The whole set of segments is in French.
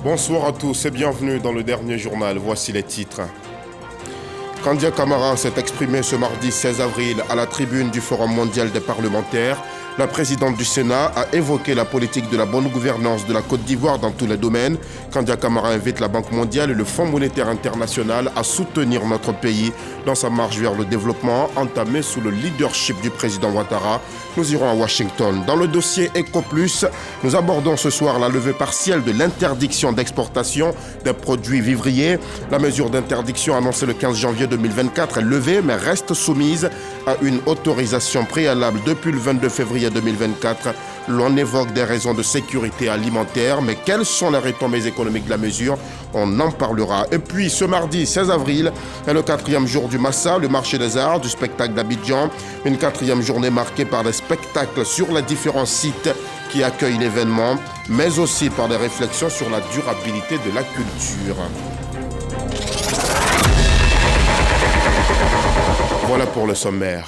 Bonsoir à tous et bienvenue dans le dernier journal. Voici les titres. Kandia Camara s'est exprimé ce mardi 16 avril à la tribune du Forum mondial des parlementaires. La présidente du Sénat a évoqué la politique de la bonne gouvernance de la Côte d'Ivoire dans tous les domaines. Kandia Camara invite la Banque mondiale et le Fonds monétaire international à soutenir notre pays dans sa marche vers le développement entamée sous le leadership du président Ouattara. Nous irons à Washington. Dans le dossier EcoPlus, nous abordons ce soir la levée partielle de l'interdiction d'exportation des produits vivriers. La mesure d'interdiction annoncée le 15 janvier 2024 est levée mais reste soumise à une autorisation préalable depuis le 22 février 2024. L'on évoque des raisons de sécurité alimentaire, mais quelles sont les retombées économiques de la mesure? On en parlera. Et puis ce mardi 16 avril est le 4e jour du Massa, le marché des arts, du spectacle d'Abidjan. Une 4e journée marquée par des spectacles sur les différents sites qui accueillent l'événement, mais aussi par des réflexions sur la durabilité de la culture. Voilà pour le sommaire.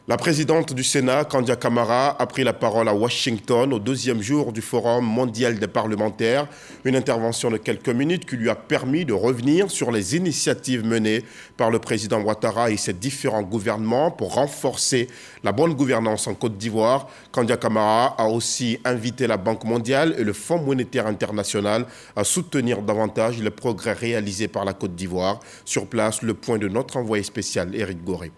La présidente du Sénat, Kandia Camara, a pris la parole à Washington au 2e jour du Forum mondial des parlementaires. Une intervention de quelques minutes qui lui a permis de revenir sur les initiatives menées par le président Ouattara et ses différents gouvernements pour renforcer la bonne gouvernance en Côte d'Ivoire. Kandia Camara a aussi invité la Banque mondiale et le Fonds monétaire international à soutenir davantage les progrès réalisés par la Côte d'Ivoire. Sur place, le point de notre envoyé spécial, Éric Goré.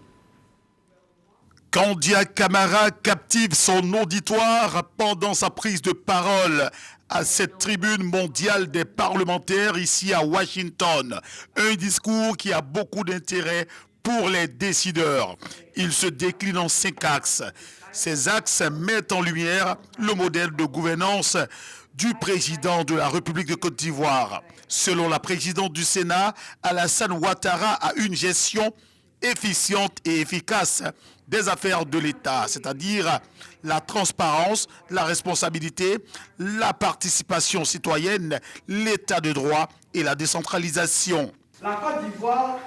Kandia Camara captive son auditoire pendant sa prise de parole à cette tribune mondiale des parlementaires ici à Washington. Un discours qui a beaucoup d'intérêt pour les décideurs. Il se décline en 5 axes. Ces axes mettent en lumière le modèle de gouvernance du président de la République de Côte d'Ivoire. Selon la présidente du Sénat, Alassane Ouattara a une gestion efficiente et efficace des affaires de l'État, c'est-à-dire la transparence, la responsabilité, la participation citoyenne, l'État de droit et la décentralisation. La Côte d'Ivoire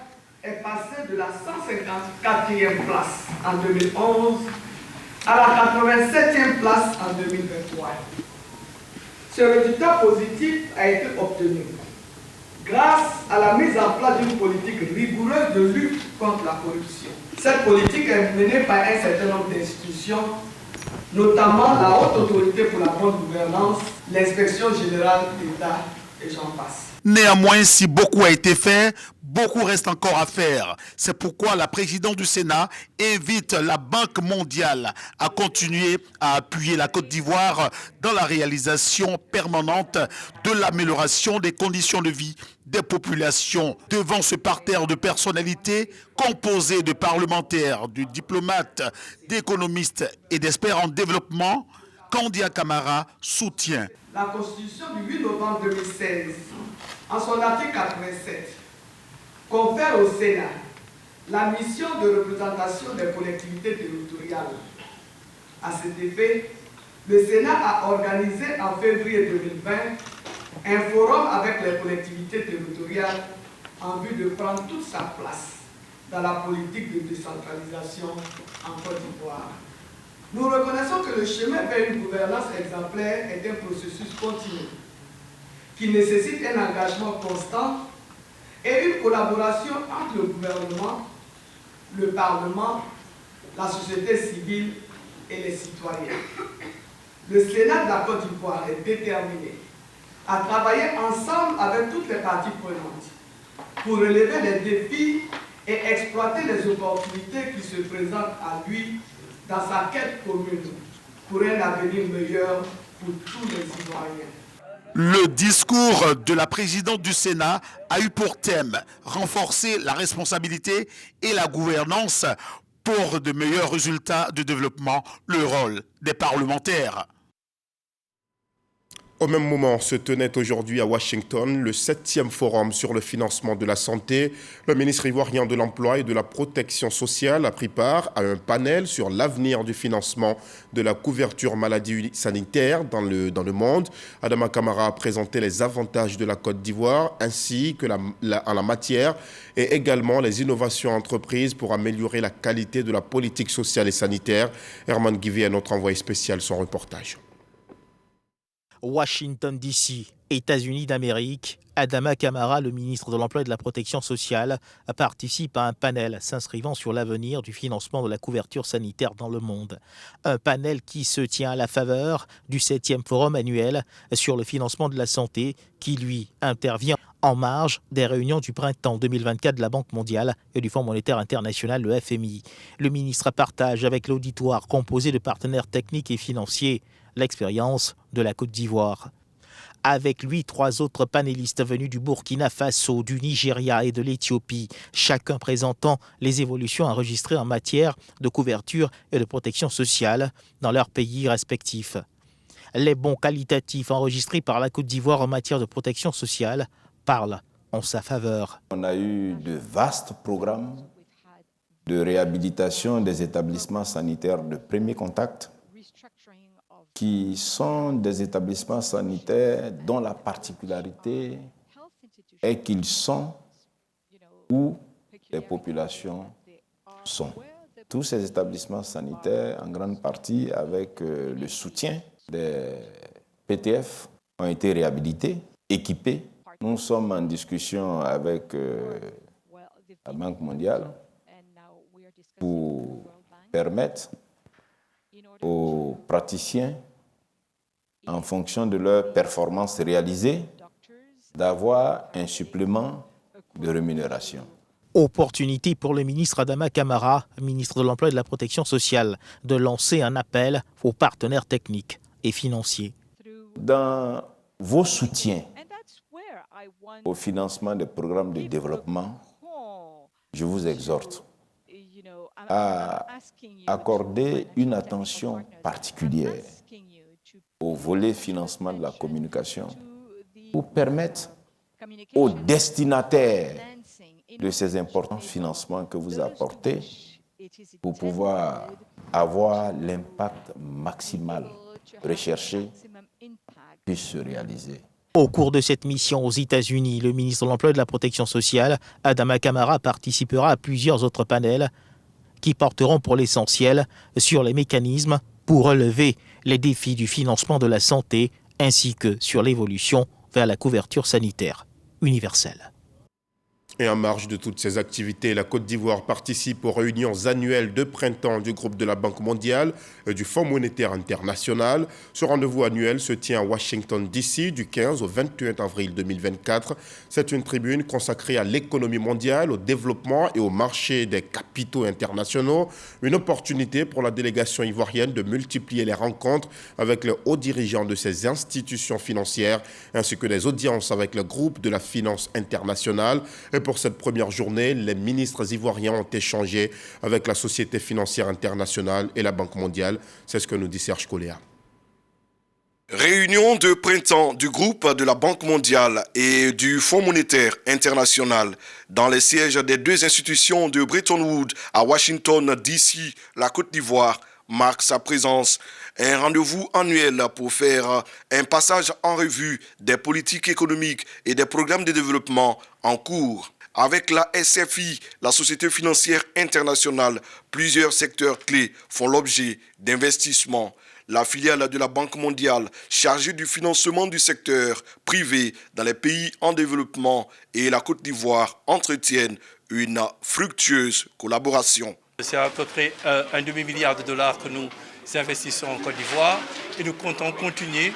est passée de la 154e place en 2011 à la 87e place en 2023. Ce résultat positif a été obtenu grâce à la mise en place d'une politique rigoureuse de lutte contre la corruption. Cette politique est menée par un certain nombre d'institutions, notamment la Haute Autorité pour la bonne gouvernance, l'Inspection générale d'État et j'en passe. Néanmoins, si beaucoup a été fait, beaucoup reste encore à faire. C'est pourquoi la présidente du Sénat invite la Banque mondiale à continuer à appuyer la Côte d'Ivoire dans la réalisation permanente de l'amélioration des conditions de vie des populations. Devant ce parterre de personnalités composé de parlementaires, de diplomates, d'économistes et d'experts en développement, Kandia Camara soutient. La Constitution du 8 novembre 2016, en son article 87, confère au Sénat la mission de représentation des collectivités territoriales. À cet effet, le Sénat a organisé en février 2020 un forum avec les collectivités territoriales en vue de prendre toute sa place dans la politique de décentralisation en Côte d'Ivoire. Nous reconnaissons que le chemin vers une gouvernance exemplaire est un processus continu qui nécessite un engagement constant et une collaboration entre le gouvernement, le Parlement, la société civile et les citoyens. Le Sénat de la Côte d'Ivoire est déterminé à travailler ensemble avec toutes les parties prenantes pour relever les défis et exploiter les opportunités qui se présentent à lui dans sa quête commune pour un avenir meilleur pour tous les Ivoiriens. Le discours de la présidente du Sénat a eu pour thème renforcer la responsabilité et la gouvernance pour de meilleurs résultats de développement, le rôle des parlementaires. Au même moment se tenait aujourd'hui à Washington le 7e forum sur le financement de la santé. Le ministre ivoirien de l'Emploi et de la Protection sociale a pris part à un panel sur l'avenir du financement de la couverture maladie sanitaire dans le monde. Adama Camara a présenté les avantages de la Côte d'Ivoire ainsi que en la matière et également les innovations entreprises pour améliorer la qualité de la politique sociale et sanitaire. Herman Guivé est notre envoyé spécial, son reportage. Washington DC, États-Unis d'Amérique, Adama Camara, le ministre de l'Emploi et de la Protection sociale, participe à un panel s'inscrivant sur l'avenir du financement de la couverture sanitaire dans le monde. Un panel qui se tient à la faveur du 7e forum annuel sur le financement de la santé qui, lui, intervient en marge des réunions du printemps 2024 de la Banque mondiale et du Fonds monétaire international, le FMI. Le ministre partage avec l'auditoire composé de partenaires techniques et financiers l'expérience de la Côte d'Ivoire. Avec lui, 3 autres panélistes venus du Burkina Faso, du Nigeria et de l'Éthiopie, chacun présentant les évolutions enregistrées en matière de couverture et de protection sociale dans leurs pays respectifs. Les bons qualitatifs enregistrés par la Côte d'Ivoire en matière de protection sociale parlent en sa faveur. On a eu de vastes programmes de réhabilitation des établissements sanitaires de premier contact, qui sont des établissements sanitaires dont la particularité est qu'ils sont où les populations sont. Tous ces établissements sanitaires, en grande partie avec le soutien des PTF, ont été réhabilités, équipés. Nous sommes en discussion avec la Banque mondiale pour permettre aux praticiens, en fonction de leurs performances réalisées, d'avoir un supplément de rémunération. Opportunité pour le ministre Adama Camara, ministre de l'Emploi et de la Protection sociale, de lancer un appel aux partenaires techniques et financiers. Dans vos soutiens au financement des programmes de développement, je vous exhorte à accorder une attention particulière au volet financement de la communication pour permettre aux destinataires de ces importants financements que vous apportez pour pouvoir avoir l'impact maximal recherché puisse se réaliser. Au cours de cette mission aux États-Unis, le ministre de l'Emploi et de la Protection sociale, Adama Camara, participera à plusieurs autres panels qui porteront pour l'essentiel sur les mécanismes pour relever les défis du financement de la santé ainsi que sur l'évolution vers la couverture sanitaire universelle. Et en marge de toutes ces activités, la Côte d'Ivoire participe aux réunions annuelles de printemps du groupe de la Banque mondiale et du Fonds monétaire international. Ce rendez-vous annuel se tient à Washington DC du 15 au 21 avril 2024. C'est une tribune consacrée à l'économie mondiale, au développement et au marché des capitaux internationaux. Une opportunité pour la délégation ivoirienne de multiplier les rencontres avec les hauts dirigeants de ces institutions financières ainsi que des audiences avec le groupe de la finance internationale. Et pour cette première journée, les ministres ivoiriens ont échangé avec la Société financière internationale et la Banque mondiale. C'est ce que nous dit Serge Coléa. Réunion de printemps du groupe de la Banque mondiale et du Fonds monétaire international dans les sièges des 2 institutions de Bretton Woods à Washington, D.C., la Côte d'Ivoire, marque sa présence. Un rendez-vous annuel pour faire un passage en revue des politiques économiques et des programmes de développement en cours. Avec la SFI, la Société financière internationale, plusieurs secteurs clés font l'objet d'investissements. La filiale de la Banque mondiale, chargée du financement du secteur privé dans les pays en développement et la Côte d'Ivoire entretiennent une fructueuse collaboration. C'est à peu près un demi-milliard de dollars que nous investissons en Côte d'Ivoire et nous comptons continuer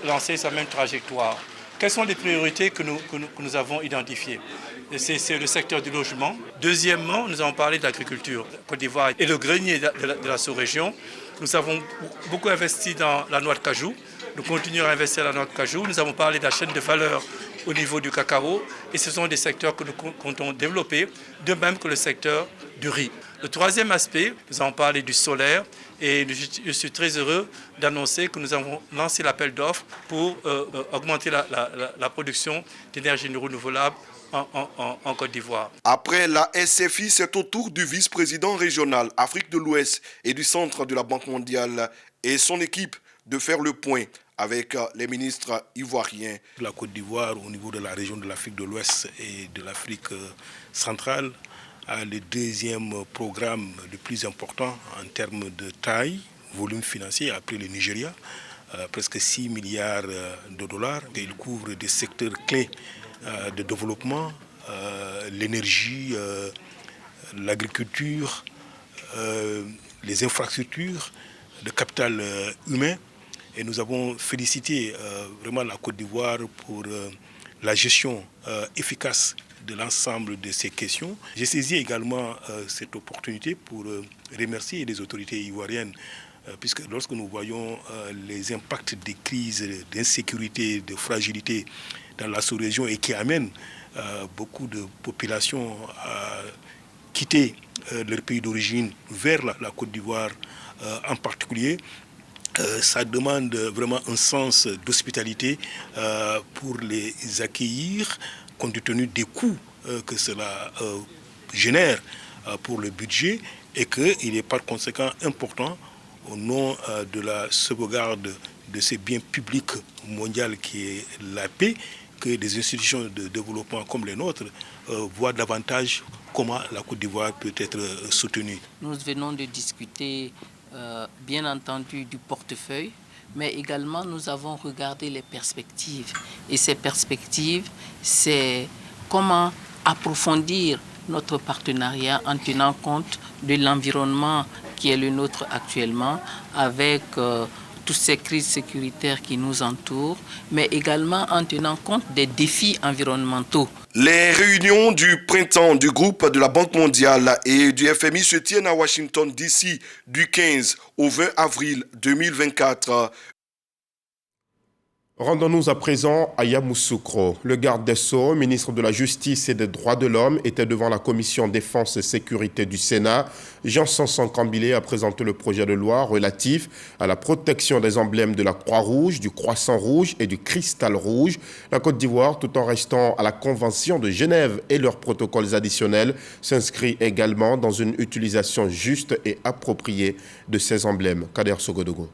lancer sur la même trajectoire. Quelles sont les priorités que nous avons identifiées? C'est le secteur du logement. Deuxièmement, nous avons parlé de l'agriculture. Côte d'Ivoire est le grenier de la sous-région. Nous avons beaucoup investi dans la noix de cajou. Nous continuons à investir dans la noix de cajou. Nous avons parlé de la chaîne de valeur au niveau du cacao. Et ce sont des secteurs que nous comptons développer, de même que le secteur du riz. Le troisième aspect, nous avons parlé du solaire. Et je suis très heureux d'annoncer que nous avons lancé l'appel d'offres pour augmenter la production d'énergie renouvelable en Côte d'Ivoire. Après la SFI, c'est au tour du vice-président régional Afrique de l'Ouest et du centre de la Banque mondiale et son équipe de faire le point avec les ministres ivoiriens. La Côte d'Ivoire, au niveau de la région de l'Afrique de l'Ouest et de l'Afrique centrale, a le 2e programme le plus important en termes de taille, volume financier, après le Nigeria. presque 6 milliards de dollars. Il couvre des secteurs clés de développement, l'énergie, l'agriculture, les infrastructures, le capital humain. Et nous avons félicité vraiment la Côte d'Ivoire pour la gestion efficace de l'ensemble de ces questions. J'ai saisi également cette opportunité pour remercier les autorités ivoiriennes, puisque lorsque nous voyons les impacts des crises, d'insécurité, de fragilité dans la sous-région et qui amènent beaucoup de populations à quitter leur pays d'origine vers la Côte d'Ivoire en particulier, ça demande vraiment un sens d'hospitalité pour les accueillir, compte tenu des coûts que cela génère pour le budget, et qu'il est par conséquent important, au nom de la sauvegarde de ces biens publics mondiaux qui est la paix, que des institutions de développement comme les nôtres voient davantage comment la Côte d'Ivoire peut être soutenue. Nous venons de discuter bien entendu du portefeuille, mais également nous avons regardé les perspectives. Et ces perspectives, c'est comment approfondir notre partenariat en tenant compte de l'environnement qui est le nôtre actuellement, avec toutes ces crises sécuritaires qui nous entourent, mais également en tenant compte des défis environnementaux. Les réunions du printemps du groupe de la Banque mondiale et du FMI se tiennent à Washington, D.C. du 15 au 20 avril 2024. Rendons-nous à présent à Yamoussoukro. Le garde des Sceaux, ministre de la Justice et des Droits de l'Homme, était devant la commission Défense et Sécurité du Sénat. Jean Sanson Kambilé a présenté le projet de loi relatif à la protection des emblèmes de la Croix-Rouge, du Croissant Rouge et du Cristal Rouge. La Côte d'Ivoire, tout en restant à la Convention de Genève et leurs protocoles additionnels, s'inscrit également dans une utilisation juste et appropriée de ces emblèmes. Kader Sogodogo.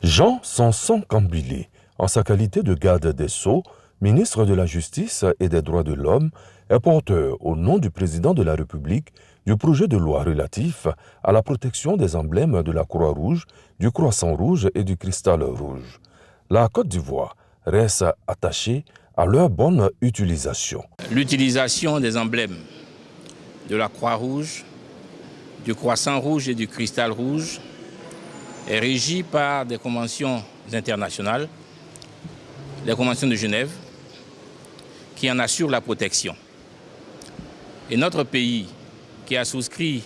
Jean Sanson Kambilé, en sa qualité de garde des Sceaux, ministre de la Justice et des Droits de l'Homme, est porteur, au nom du président de la République, du projet de loi relatif à la protection des emblèmes de la Croix-Rouge, du Croissant Rouge et du Cristal Rouge. La Côte d'Ivoire reste attachée à leur bonne utilisation. L'utilisation des emblèmes de la Croix-Rouge, du Croissant Rouge et du Cristal Rouge est régie par des conventions internationales, les conventions de Genève, qui en assurent la protection. Et notre pays, qui a souscrit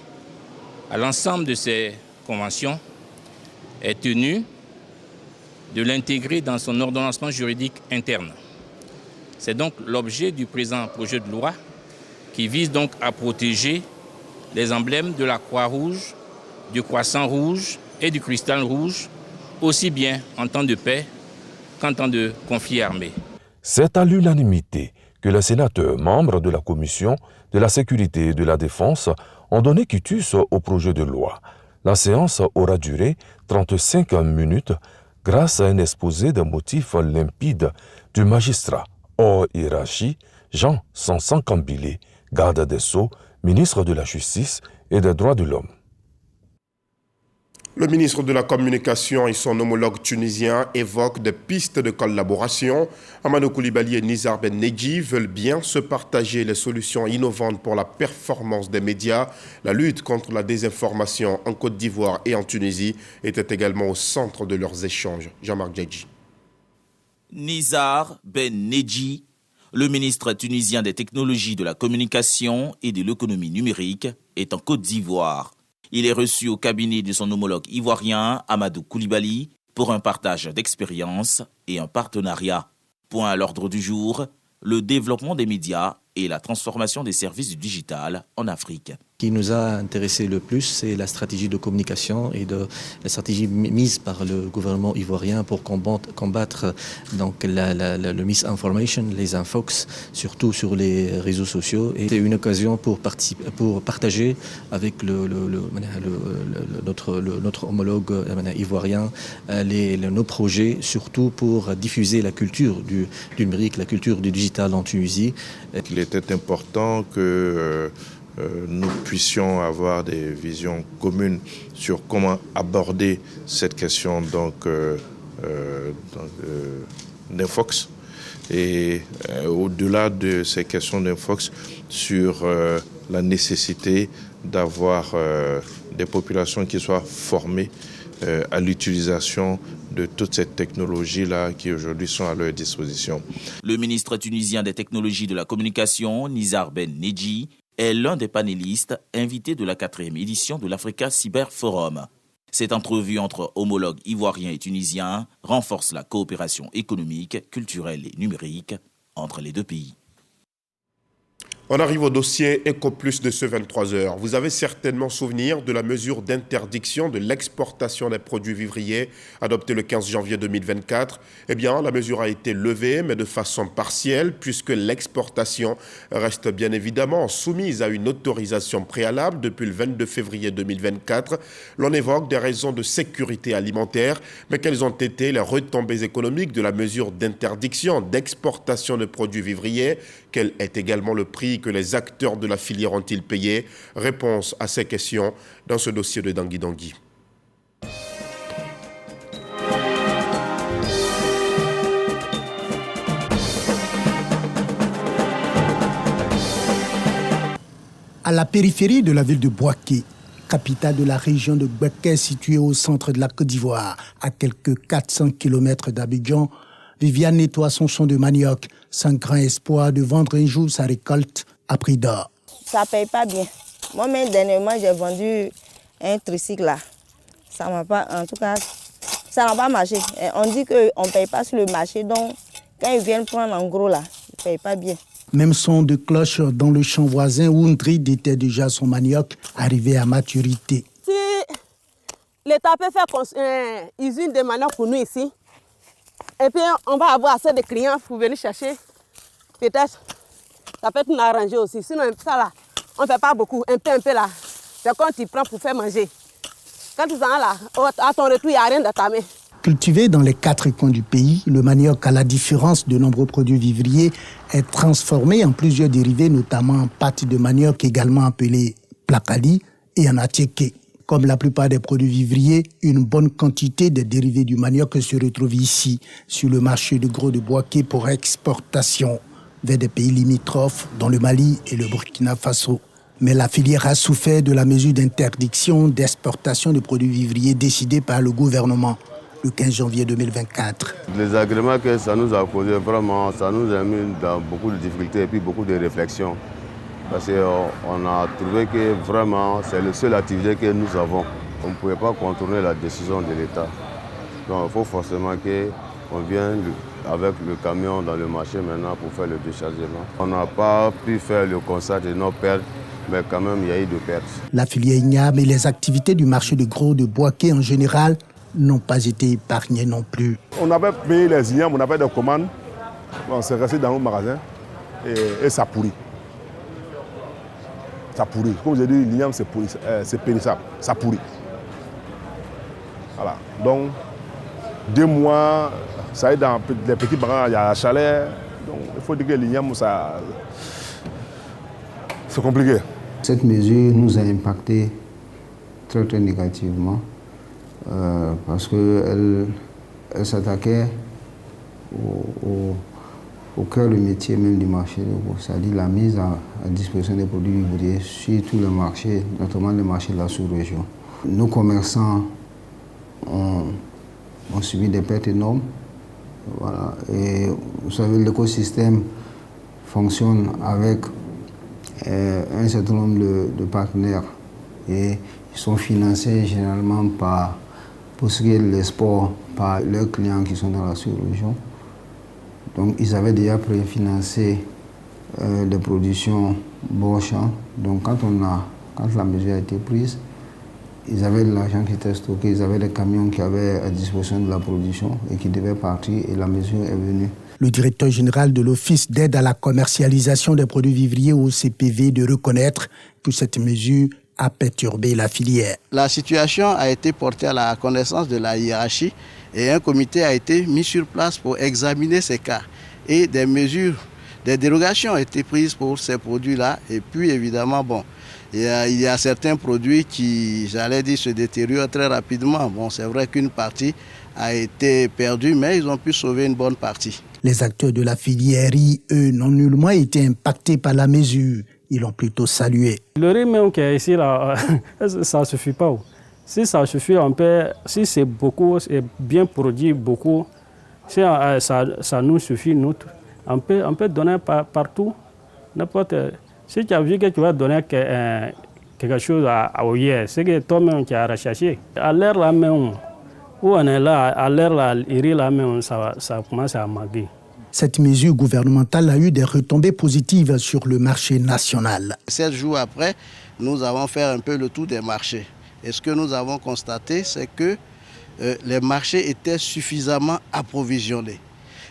à l'ensemble de ces conventions, est tenu de l'intégrer dans son ordonnancement juridique interne. C'est donc l'objet du présent projet de loi qui vise donc à protéger les emblèmes de la Croix-Rouge, du Croissant Rouge et du Cristal Rouge, aussi bien en temps de paix qu'en temps de conflit armé. C'est à l'unanimité que les sénateurs membres de la Commission de la Sécurité et de la Défense ont donné quitus au projet de loi. La séance aura duré 35 minutes grâce à un exposé de motifs limpides du magistrat hors hiérarchie Jean Sanson Kambilé, garde des Sceaux, ministre de la Justice et des Droits de l'Homme. Le ministre de la Communication et son homologue tunisien évoquent des pistes de collaboration. Amadou Koulibaly et Nizar Ben Nedji veulent bien se partager les solutions innovantes pour la performance des médias. La lutte contre la désinformation en Côte d'Ivoire et en Tunisie était également au centre de leurs échanges. Jean-Marc Djedji. Nizar Ben Nedji, le ministre tunisien des technologies de la communication et de l'économie numérique, est en Côte d'Ivoire. Il est reçu au cabinet de son homologue ivoirien, Amadou Koulibaly, pour un partage d'expériences et un partenariat. Point à l'ordre du jour, le développement des médias et la transformation des services du digital en Afrique. Ce qui nous a intéressé le plus, c'est la stratégie de communication et la stratégie mise par le gouvernement ivoirien pour combattre donc le misinformation, les infox, surtout sur les réseaux sociaux. Et c'est une occasion pour partager avec notre homologue ivoirien nos projets, surtout pour diffuser la culture du numérique, la culture du digital en Tunisie. Il était important que nous puissions avoir des visions communes sur comment aborder cette question d'Infox. Et au-delà de ces questions d'Infox, sur la nécessité d'avoir des populations qui soient formées à l'utilisation de toutes ces technologies-là qui aujourd'hui sont à leur disposition. Le ministre tunisien des technologies de la communication, Nizar Ben Nedji, est l'un des panélistes invités de la 4e édition de l'Africa Cyber Forum. Cette entrevue entre homologues ivoiriens et tunisiens renforce la coopération économique, culturelle et numérique entre les deux pays. On arrive au dossier EcoPlus de ce 23h. Vous avez certainement souvenir de la mesure d'interdiction de l'exportation des produits vivriers adoptée le 15 janvier 2024. Eh bien, la mesure a été levée, mais de façon partielle, puisque l'exportation reste bien évidemment soumise à une autorisation préalable depuis le 22 février 2024. L'on évoque des raisons de sécurité alimentaire, mais quelles ont été les retombées économiques de la mesure d'interdiction d'exportation de produits vivriers? Quel est également le prix que les acteurs de la filière ont-ils payé? Réponse à ces questions dans ce dossier de Dangui Dangui. À la périphérie de la ville de Bouaké, capitale de la région de Bouaké située au centre de la Côte d'Ivoire, à quelques 400 km d'Abidjan, Viviane nettoie son champ de manioc, sans grand espoir de vendre un jour sa récolte à prix d'or. Ça ne paye pas bien. Moi-même, dernièrement, j'ai vendu un tricycle là. Ça m'a pas, en tout cas, ça n'a pas marché. Et on dit qu'on ne paye pas sur le marché, donc quand ils viennent prendre en gros là, ils ne payent pas bien. Même son de cloche dans le champ voisin où Ndri était déjà son manioc arrivé à maturité. Si l'État peut faire une usine de manioc pour nous ici, et puis on va avoir assez de clients pour venir chercher, peut-être ça peut être nous arranger aussi. Sinon ça là, on ne fait pas beaucoup, un peu là. C'est quand tu prends pour faire manger. Quand tu en là, à ton retour, il n'y a rien dans ta main. Cultivé dans les 4 coins du pays, le manioc, à la différence de nombreux produits vivriers, est transformé en plusieurs dérivés, notamment en pâte de manioc, également appelée plakali, et en attiéké. Comme la plupart des produits vivriers, une bonne quantité de dérivés du manioc se retrouve ici, sur le marché de gros de Bouaké pour exportation vers des pays limitrophes, dont le Mali et le Burkina Faso. Mais la filière a souffert de la mesure d'interdiction d'exportation de produits vivriers décidée par le gouvernement le 15 janvier 2024. Les agréments que ça nous a causé, vraiment, ça nous a mis dans beaucoup de difficultés et puis beaucoup de réflexions. Parce qu'on a trouvé que vraiment, c'est la seule activité que nous avons. On ne pouvait pas contourner la décision de l'État. Donc il faut forcément qu'on vienne avec le camion dans le marché maintenant pour faire le déchargement. On n'a pas pu faire le constat de nos pertes, mais quand même il y a eu des pertes. La filière igname et les activités du marché de gros de Bouaké en général n'ont pas été épargnées non plus. On avait payé les ignames, on avait des commandes, on s'est resté dans nos magasins et ça pourrit. Ça pourrit. Comme je dis, l'igname c'est périssable, ça pourrit. Voilà. Donc, 2 mois, ça est dans les petits bagarres, il y a la chaleur. Donc, il faut dire que l'igname, ça, c'est compliqué. Cette mesure nous a impacté très très négativement parce qu'elle s'attaquait au cœur du métier même du marché, c'est-à-dire la mise à disposition des produits vivriers sur tous les marchés, notamment les marchés de la sous-région. Nos commerçants ont subi des pertes énormes. Voilà. Et vous savez, l'écosystème fonctionne avec un certain nombre de partenaires et ils sont financés généralement pour ce qui est de l'export par leurs clients qui sont dans la sous-région. Donc ils avaient déjà préfinancé des productions bon champ. Donc quand la mesure a été prise, ils avaient de l'argent qui était stocké, ils avaient des camions qui avaient à disposition de la production et qui devaient partir et la mesure est venue. Le directeur général de l'Office d'aide à la commercialisation des produits vivriers au CPV de reconnaître que cette mesure a perturbé la filière. La situation a été portée à la connaissance de la hiérarchie et un comité a été mis sur place pour examiner ces cas. Et des mesures, des dérogations ont été prises pour ces produits-là. Et puis évidemment, il y a certains produits qui, j'allais dire, se détériorent très rapidement. Bon, c'est vrai qu'une partie a été perdue, mais ils ont pu sauver une bonne partie. Les acteurs de la filière riz, eux, n'ont nullement été impactés par la mesure. Ils l'ont plutôt salué. Le riz même qui est ici, là, ça ne suffit pas. Si ça suffit, si c'est beaucoup, c'est bien produit, beaucoup, si ça nous suffit, nous, on peut donner partout. N'importe. Si tu as vu que tu vas donner quelque chose au hier, c'est que toi-même tu as recherché. À l'air là même, où on est là, à l'air là, le riz là même, ça commence à maguer. Cette mesure gouvernementale a eu des retombées positives sur le marché national. 7 jours après, nous avons fait un peu le tour des marchés. Et ce que nous avons constaté, c'est que les marchés étaient suffisamment approvisionnés.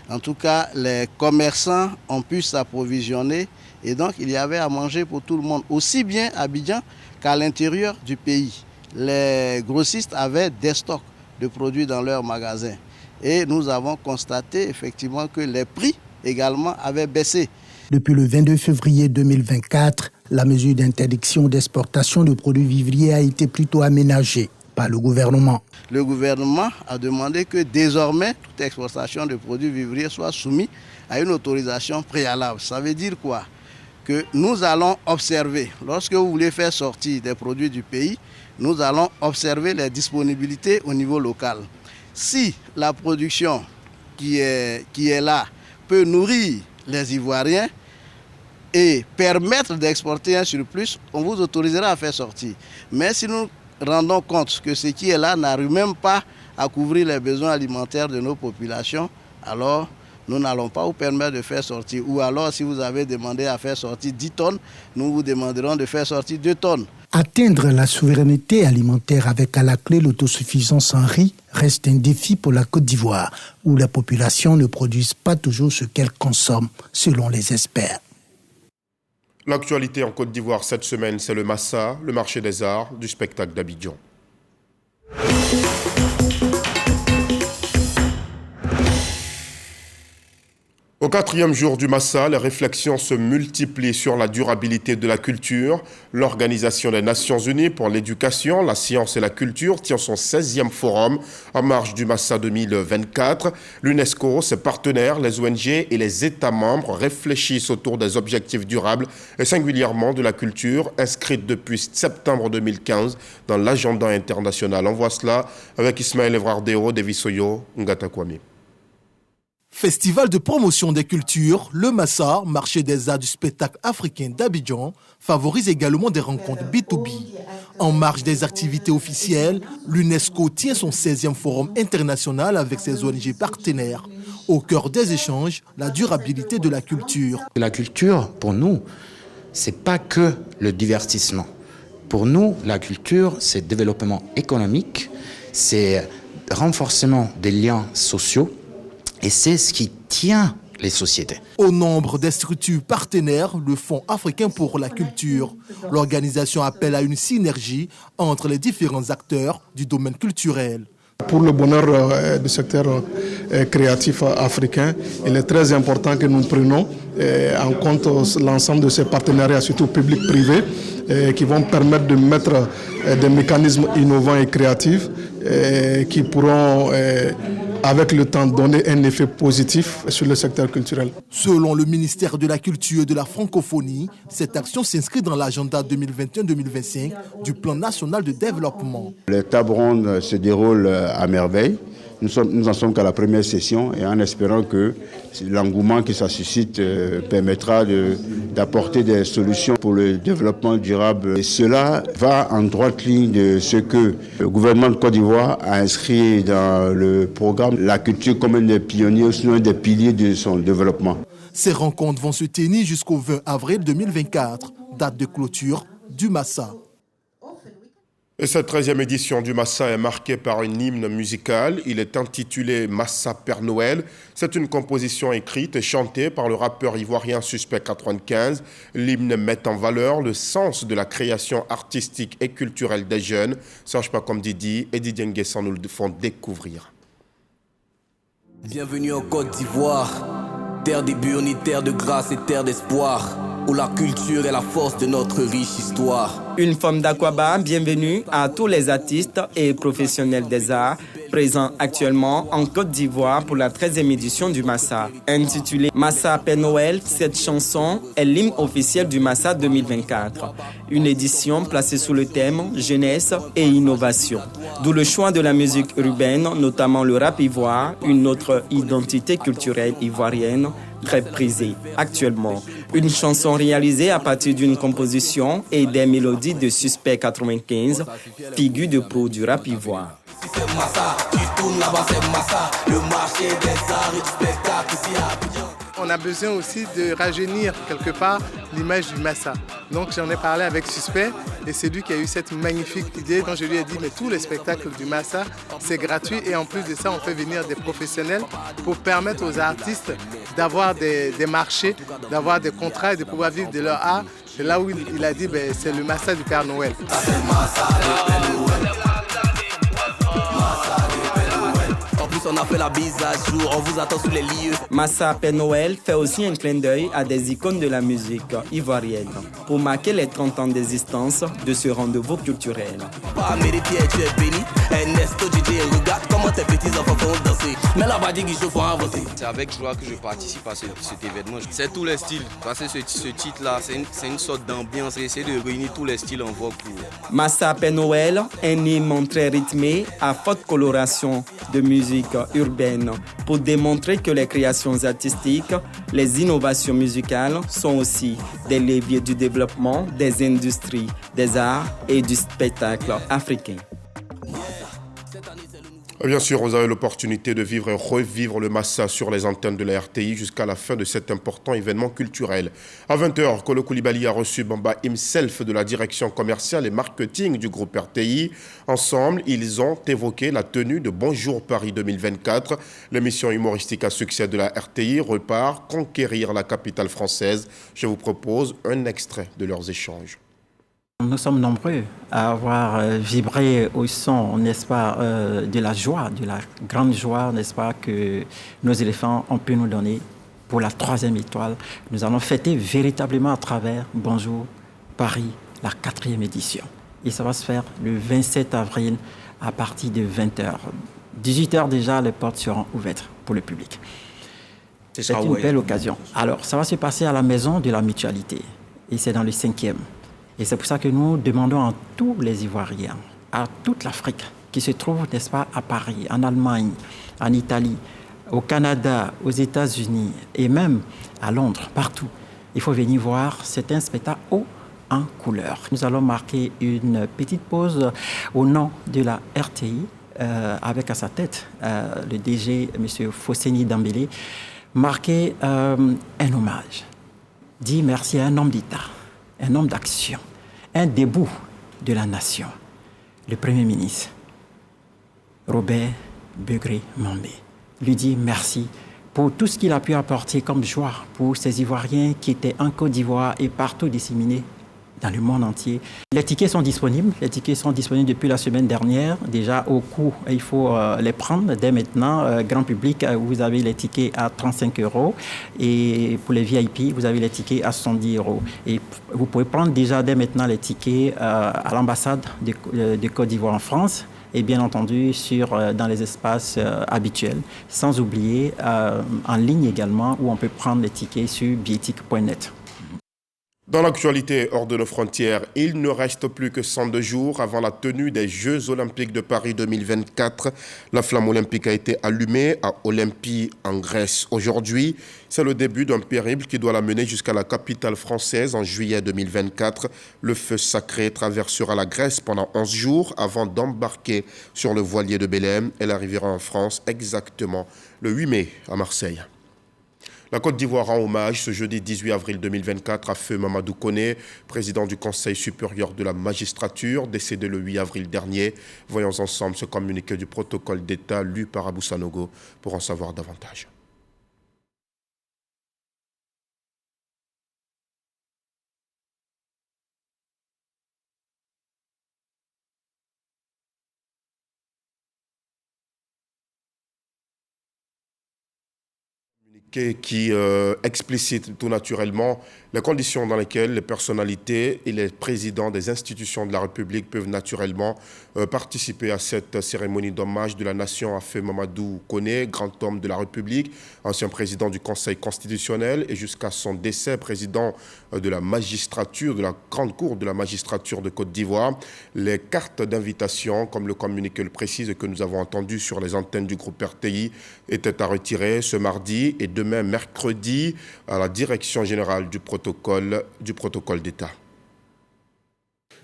En tout cas, les commerçants ont pu s'approvisionner et donc il y avait à manger pour tout le monde, aussi bien à Abidjan qu'à l'intérieur du pays. Les grossistes avaient des stocks de produits dans leurs magasins. Et nous avons constaté effectivement que les prix également avaient baissé. Depuis le 22 février 2024, la mesure d'interdiction d'exportation de produits vivriers a été plutôt aménagée par le gouvernement. Le gouvernement a demandé que désormais toute exportation de produits vivriers soit soumise à une autorisation préalable. Ça veut dire quoi? Que nous allons observer, lorsque vous voulez faire sortir des produits du pays, nous allons observer les disponibilités au niveau local. Si la production qui est là peut nourrir les Ivoiriens et permettre d'exporter un surplus, on vous autorisera à faire sortir. Mais si nous rendons compte que ce qui est là n'arrive même pas à couvrir les besoins alimentaires de nos populations, alors nous n'allons pas vous permettre de faire sortir. Ou alors, si vous avez demandé à faire sortir 10 tonnes, nous vous demanderons de faire sortir 2 tonnes. Atteindre la souveraineté alimentaire avec à la clé l'autosuffisance en riz reste un défi pour la Côte d'Ivoire, où la population ne produit pas toujours ce qu'elle consomme, selon les experts. L'actualité en Côte d'Ivoire cette semaine, c'est le Massa, le marché des arts du spectacle d'Abidjan. Au 4e jour du Massa, les réflexions se multiplient sur la durabilité de la culture. L'Organisation des Nations Unies pour l'éducation, la science et la culture tient son 16e forum en marge du Massa 2024. L'UNESCO, ses partenaires, les ONG et les États membres réfléchissent autour des objectifs durables et singulièrement de la culture, inscrite depuis septembre 2015 dans l'agenda international. On voit cela avec Ismaël Evrardeo, Devisoyo, Ngata Kwame. Festival de promotion des cultures, le Massa, marché des arts du spectacle africain d'Abidjan, favorise également des rencontres B2B. En marge des activités officielles, l'UNESCO tient son 16e forum international avec ses ONG partenaires. Au cœur des échanges, la durabilité de la culture. La culture, pour nous, c'est pas que le divertissement. Pour nous, la culture, c'est développement économique, c'est renforcement des liens sociaux, et c'est ce qui tient les sociétés. Au nombre des structures partenaires, le Fonds africain pour la culture, l'organisation appelle à une synergie entre les différents acteurs du domaine culturel. Pour le bonheur du secteur créatif africain, il est très important que nous prenions en compte l'ensemble de ces partenariats, surtout publics-privés, qui vont permettre de mettre des mécanismes innovants et créatifs qui pourront, avec le temps, donner un effet positif sur le secteur culturel. Selon le ministère de la Culture et de la Francophonie, cette action s'inscrit dans l'agenda 2021-2025 du Plan national de développement. Les tables rondes se déroulent à merveille. Nous en sommes qu'à la première session et en espérant que l'engouement que ça suscite permettra d'apporter des solutions pour le développement durable. Et cela va en droite ligne de ce que le gouvernement de Côte d'Ivoire a inscrit dans le programme La culture comme un des pionniers, ou sinon un des piliers de son développement. Ces rencontres vont se tenir jusqu'au 20 avril 2024, date de clôture du Massa. Et cette 13e édition du Massa est marquée par une hymne musicale. Il est intitulé Massa Père Noël. C'est une composition écrite et chantée par le rappeur ivoirien Suspect 95. L'hymne met en valeur le sens de la création artistique et culturelle des jeunes. Sache pas comme Didi et Didier Nguessan nous le font découvrir. Bienvenue en Côte d'Ivoire, terre des burnes, terre de grâce et terre d'espoir. où la culture est la force de notre riche histoire. Une femme d'Akwaba, bienvenue à tous les artistes et professionnels des arts présents actuellement en Côte d'Ivoire pour la 13e édition du Massa. Intitulée Massa Père Noël, cette chanson est l'hymne officiel du Massa 2024. Une édition placée sous le thème jeunesse et innovation. D'où le choix de la musique urbaine, notamment le rap ivoire, une autre identité culturelle ivoirienne très prisée actuellement. Une chanson réalisée à partir d'une composition et des mélodies de Suspect 95, figure de proue du rap ivoire. Si c'est Massa, tu tournes là-bas, c'est Massa, le marché des arts et du spectacle ici à Abidjan. On a besoin aussi de rajeunir quelque part l'image du Massa. Donc j'en ai parlé avec Suspect et c'est lui qui a eu cette magnifique idée quand je lui ai dit mais tous les spectacles du Massa c'est gratuit et en plus de ça on fait venir des professionnels pour permettre aux artistes d'avoir des marchés, d'avoir des contrats et de pouvoir vivre de leur art. C'est là où il a dit ben, c'est le Massa du Père Noël. On a fait la bise à jour, on vous attend sous les lieux. Massa Père Noël fait aussi un clin d'œil à des icônes de la musique ivoirienne pour marquer les 30 ans d'existence de ce rendez-vous culturel. Pas mérité, tu es béni. Ernesto, DJ, regarde comment tes petits enfants font danser. Mais la badi qui faut avancer. C'est avec joie que je participe à cet événement. C'est tous les styles. Parce que ce titre-là, c'est une sorte d'ambiance. Essayer de réunir tous les styles en vogue pour. Massa Père Noël, un hymne très rythmé à forte coloration de musique urbaine pour démontrer que les créations artistiques, les innovations musicales sont aussi des leviers du développement des industries, des arts et du spectacle africain. Bien sûr, vous avez l'opportunité de vivre et revivre le Massa sur les antennes de la RTI jusqu'à la fin de cet important événement culturel. À 20h, Kolo Koulibaly a reçu Bamba himself de la direction commerciale et marketing du groupe RTI. Ensemble, ils ont évoqué la tenue de Bonjour Paris 2024. L'émission humoristique à succès de la RTI repart conquérir la capitale française. Je vous propose un extrait de leurs échanges. Nous sommes nombreux à avoir vibré au son, n'est-ce pas, de la joie, de la grande joie, n'est-ce pas, que nos éléphants ont pu nous donner pour la 3e étoile. Nous allons fêter véritablement à travers Bonjour Paris, la 4e édition. Et ça va se faire le 27 avril à partir de 20h. 18h déjà, les portes seront ouvertes pour le public. C'est une belle occasion. Alors, ça va se passer à la Maison de la Mutualité et c'est dans le 5e. Et c'est pour ça que nous demandons à tous les Ivoiriens, à toute l'Afrique qui se trouve, n'est-ce pas, à Paris, en Allemagne, en Italie, au Canada, aux États-Unis et même à Londres, partout. Il faut venir voir, c'est un spectacle haut en couleur. Nous allons marquer une petite pause au nom de la RTI, avec à sa tête le DG, M. Fosseni Dambélé, marquer un hommage, dire merci à un homme d'État, un homme d'action, un debout de la nation, le Premier ministre, Robert Begré-Mambé. Lui dit merci pour tout ce qu'il a pu apporter comme joie pour ces Ivoiriens qui étaient en Côte d'Ivoire et partout disséminés dans le monde entier. Les tickets sont disponibles. Les tickets sont disponibles depuis la semaine dernière. Déjà au coût, il faut les prendre dès maintenant. Grand public, vous avez les tickets à 35 €. Et pour les VIP, vous avez les tickets à 70 €. Et vous pouvez prendre déjà dès maintenant les tickets à l'ambassade de Côte d'Ivoire en France. Et bien entendu dans les espaces habituels. Sans oublier en ligne également où on peut prendre les tickets sur billetique.net. Dans l'actualité hors de nos frontières, il ne reste plus que 102 jours avant la tenue des Jeux Olympiques de Paris 2024. La flamme olympique a été allumée à Olympie en Grèce aujourd'hui. C'est le début d'un périple qui doit la mener jusqu'à la capitale française en juillet 2024. Le feu sacré traversera la Grèce pendant 11 jours avant d'embarquer sur le voilier de Belém. Elle arrivera en France exactement le 8 mai à Marseille. La Côte d'Ivoire rend hommage ce jeudi 18 avril 2024 à Feu Mamadou Koné, président du Conseil supérieur de la magistrature, décédé le 8 avril dernier. Voyons ensemble ce communiqué du protocole d'État lu par Abou Sanogo pour en savoir davantage. Qui explicite tout naturellement les conditions dans lesquelles les personnalités et les présidents des institutions de la République peuvent naturellement participer à cette cérémonie d'hommage de la nation à Feu Mamadou Koné, grand homme de la République, ancien président du Conseil constitutionnel et jusqu'à son décès, président de la magistrature, de la Grande Cour de la magistrature de Côte d'Ivoire. Les cartes d'invitation, comme le communiqué le précise que nous avons entendu sur les antennes du groupe RTI, étaient à retirer ce mardi et demain mercredi à la direction générale du protocole d'État.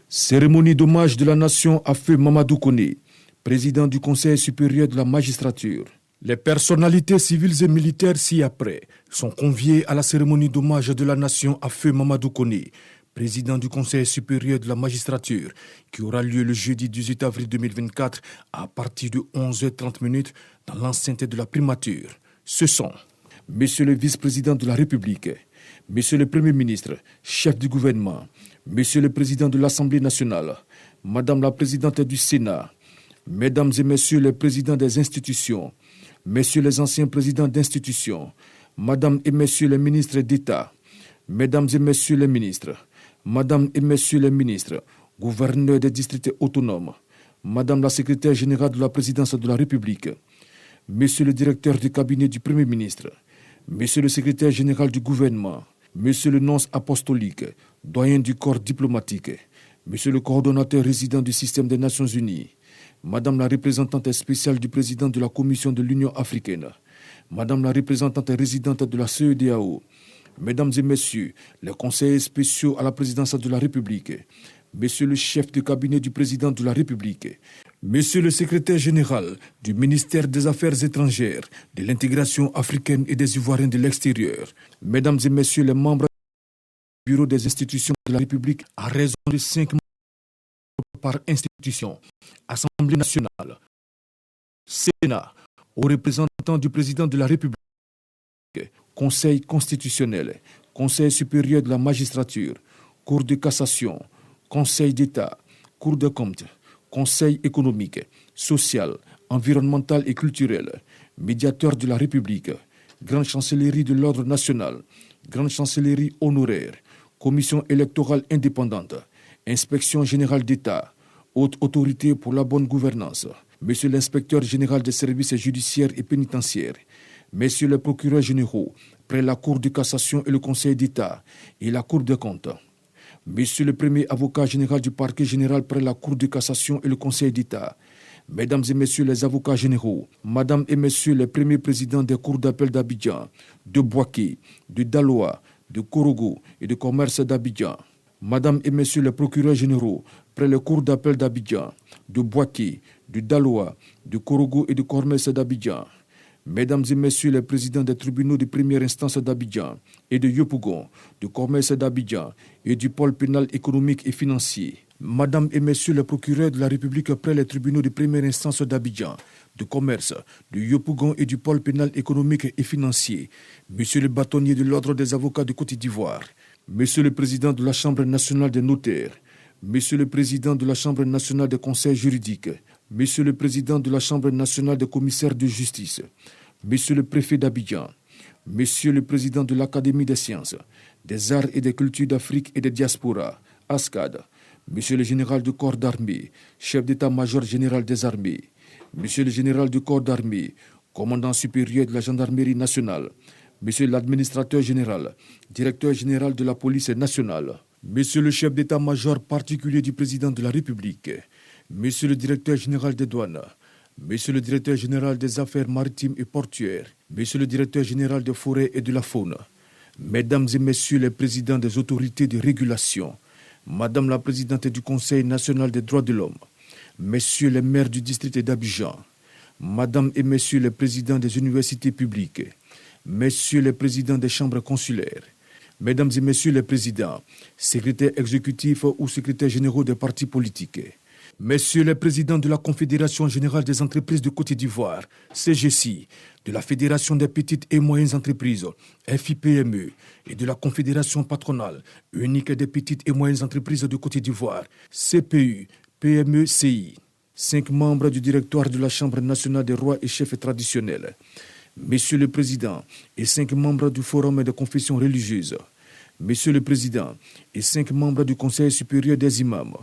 Cérémonie d'hommage de la nation à Feu Mamadou Koné, président du Conseil supérieur de la magistrature. Les personnalités civiles et militaires ci-après sont conviées à la cérémonie d'hommage de la nation à Feu Mamadou Koné, président du Conseil supérieur de la magistrature, qui aura lieu le jeudi 18 avril 2024 à partir de 11h30 dans l'enceinte de la primature. Ce sont Monsieur le vice-président de la République, Monsieur le Premier ministre, chef du gouvernement, Monsieur le président de l'Assemblée nationale, Madame la présidente du Sénat, Mesdames et Messieurs les présidents des institutions, Messieurs les anciens présidents d'institutions, Madame et Messieurs les ministres d'État, Mesdames et Messieurs les ministres, Madame et Messieurs les ministres, gouverneurs des districts autonomes, Madame la secrétaire générale de la présidence de la République, Monsieur le directeur du cabinet du Premier ministre, Monsieur le secrétaire général du gouvernement, Monsieur le nonce apostolique, doyen du corps diplomatique, Monsieur le coordonnateur résident du système des Nations Unies, Madame la représentante spéciale du président de la Commission de l'Union africaine, Madame la représentante résidente de la CEDEAO, Mesdames et Messieurs les conseillers spéciaux à la présidence de la République, Monsieur le chef de cabinet du président de la République, Monsieur le secrétaire général du ministère des Affaires étrangères, de l'intégration africaine et des Ivoiriens de l'extérieur, Mesdames et Messieurs les membres du bureau des institutions de la République à raison de 5 membres par institution, Assemblée nationale, Sénat, aux représentants du président de la République, Conseil constitutionnel, Conseil supérieur de la magistrature, Cour de cassation, Conseil d'État, Cour des comptes, Conseil économique, social, environnemental et culturel, médiateur de la République, Grande chancellerie de l'ordre national, Grande chancellerie honoraire, Commission électorale indépendante, Inspection générale d'État, Haute autorité pour la bonne gouvernance, Monsieur l'inspecteur général des services judiciaires et pénitentiaires, Messieurs les procureurs généraux, près la Cour de cassation et le Conseil d'État et la Cour des comptes, Monsieur le premier avocat général du parquet général près la Cour de cassation et le Conseil d'État, Mesdames et Messieurs les avocats généraux, Madame et Messieurs les premiers présidents des cours d'appel d'Abidjan, de Bouaké, de Daloa, de Korogo et de commerce d'Abidjan, Madame et Messieurs les procureurs généraux près les cours d'appel d'Abidjan, de Bouaké, de Daloa, de Korogo et de commerce d'Abidjan, Mesdames et Messieurs les présidents des tribunaux de première instance d'Abidjan et de Yopougon, du commerce d'Abidjan et du pôle pénal économique et financier, Madame et Messieurs les procureurs de la République près les tribunaux de première instance d'Abidjan, de commerce, de Yopougon et du pôle pénal économique et financier, Monsieur le bâtonnier de l'ordre des avocats de Côte d'Ivoire, Monsieur le président de la Chambre nationale des notaires, Monsieur le président de la Chambre nationale des conseils juridiques, Monsieur le président de la Chambre nationale des commissaires de justice, Monsieur le préfet d'Abidjan, Monsieur le président de l'Académie des sciences, des arts et des cultures d'Afrique et des diasporas, ASCAD, Monsieur le général du corps d'armée, chef d'état-major général des armées, Monsieur le général du corps d'armée, commandant supérieur de la gendarmerie nationale, Monsieur l'administrateur général, directeur général de la police nationale, Monsieur le chef d'état-major particulier du président de la République, Monsieur le directeur général des douanes, Monsieur le directeur général des affaires maritimes et portuaires, Monsieur le directeur général des forêts et de la faune, Mesdames et Messieurs les présidents des autorités de régulation, Madame la présidente du Conseil national des droits de l'homme, Messieurs les maires du district d'Abidjan, Madame et Messieurs les présidents des universités publiques, Messieurs les présidents des chambres consulaires, Mesdames et Messieurs les présidents, secrétaires exécutifs ou secrétaires généraux des partis politiques, Messieurs les présidents de la Confédération générale des entreprises de Côte d'Ivoire, CGC, de la Fédération des petites et moyennes entreprises, FIPME, et de la Confédération patronale unique des petites et moyennes entreprises de Côte d'Ivoire, CPU, PME-CI, 5 membres du directoire de la Chambre nationale des rois et chefs traditionnels, Monsieur le Président et 5 membres du Forum de confession religieuse, Monsieur le Président et 5 membres du Conseil supérieur des imams,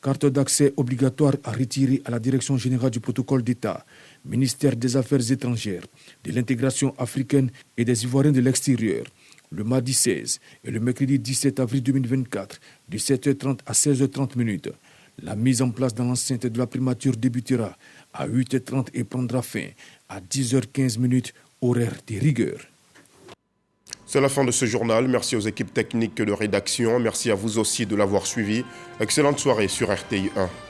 carte d'accès obligatoire à retirer à la Direction générale du protocole d'État, ministère des Affaires étrangères, de l'intégration africaine et des Ivoiriens de l'extérieur, le mardi 16 et le mercredi 17 avril 2024, de 7h30 à 16h30. La mise en place dans l'enceinte de la primature débutera à 8h30 et prendra fin à 10h15, horaire de rigueur. C'est la fin de ce journal. Merci aux équipes techniques de rédaction. Merci à vous aussi de l'avoir suivi. Excellente soirée sur RTI 1.